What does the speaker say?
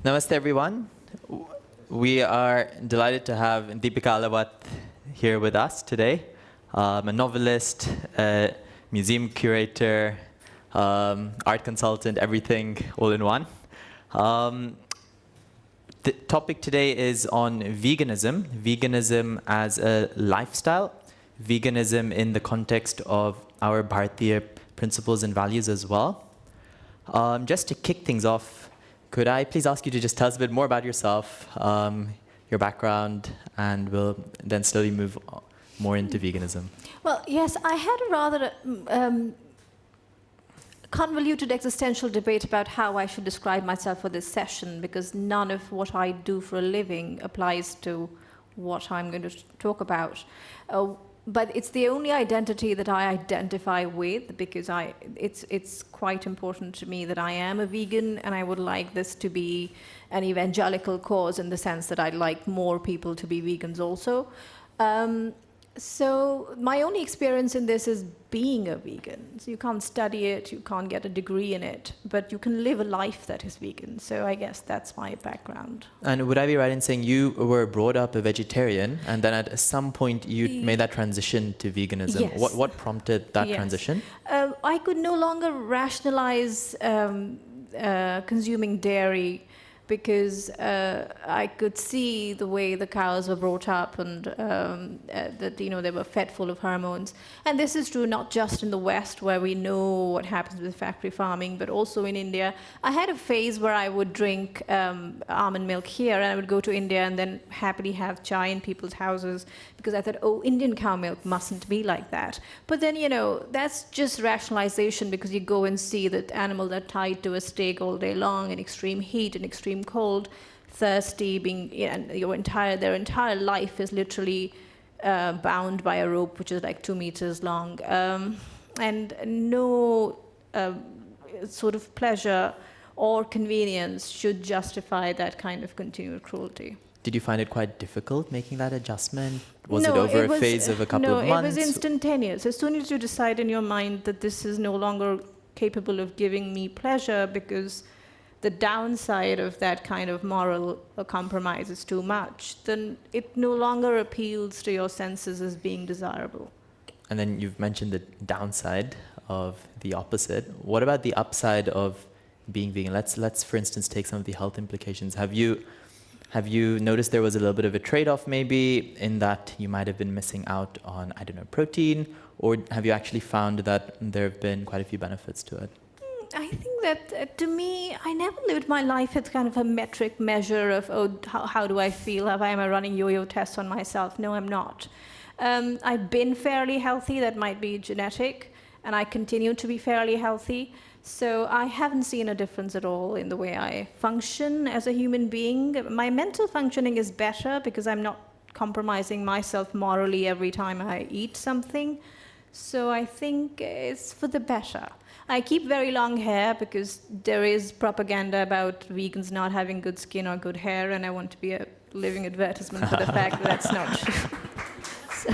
Namaste, everyone. We are delighted to have Deepika Ahlawat here with us today, a novelist, a museum curator, art consultant, everything all in one. The topic today is on veganism as a lifestyle, veganism in the context of our Bharatiya principles and values as well. Just to kick things off, could I please ask you to just tell us a bit more about yourself, your background, and we'll then slowly move more into veganism. Well, yes, I had a rather convoluted existential debate about how I should describe myself for this session, because none of what I do for a living applies to what I'm going to talk about. But it's the only identity that I identify with, because it's quite important to me that I am a vegan, and I would like this to be an evangelical cause in the sense that I'd like more people to be vegans also. So my only experience in this is being a vegan. So you can't study it, you can't get a degree in it, but you can live a life that is vegan. So I guess that's my background. And would I be right in saying you were brought up a vegetarian, and then at some point you made that transition to veganism? Yes. What prompted that transition? I could no longer rationalize consuming dairy, because I could see the way the cows were brought up, and that they were fed full of hormones. And this is true not just in the West, where we know what happens with factory farming, but also in India. I had a phase where I would drink almond milk here, and I would go to India and then happily have chai in people's houses, because I thought, oh, Indian cow milk mustn't be like that. But then, that's just rationalization, because you go and see that animals are tied to a stake all day long in extreme heat and extreme cold, thirsty, and their entire life is literally bound by a rope which is like 2 meters long, and no sort of pleasure or convenience should justify that kind of continual cruelty. Did you find it quite difficult making that adjustment? Was it over a phase of a couple of months? No, it was instantaneous. As soon as you decide in your mind that this is no longer capable of giving me pleasure, because the downside of that kind of moral compromise is too much, then it no longer appeals to your senses as being desirable. And then you've mentioned the downside of the opposite. What about the upside of being vegan? Let's for instance take some of the health implications. Have you noticed there was a little bit of a trade-off maybe in that you might have been missing out on, I don't know, protein, or have you actually found that there have been quite a few benefits to it? I think that, to me, I never lived my life as kind of a metric measure of, how do I feel? Am I running yo-yo tests on myself? No, I'm not. I've been fairly healthy. That might be genetic, and I continue to be fairly healthy. So I haven't seen a difference at all in the way I function as a human being. My mental functioning is better, because I'm not compromising myself morally every time I eat something. So I think it's for the better. I keep very long hair, because there is propaganda about vegans not having good skin or good hair, and I want to be a living advertisement for the fact that that's not true. So.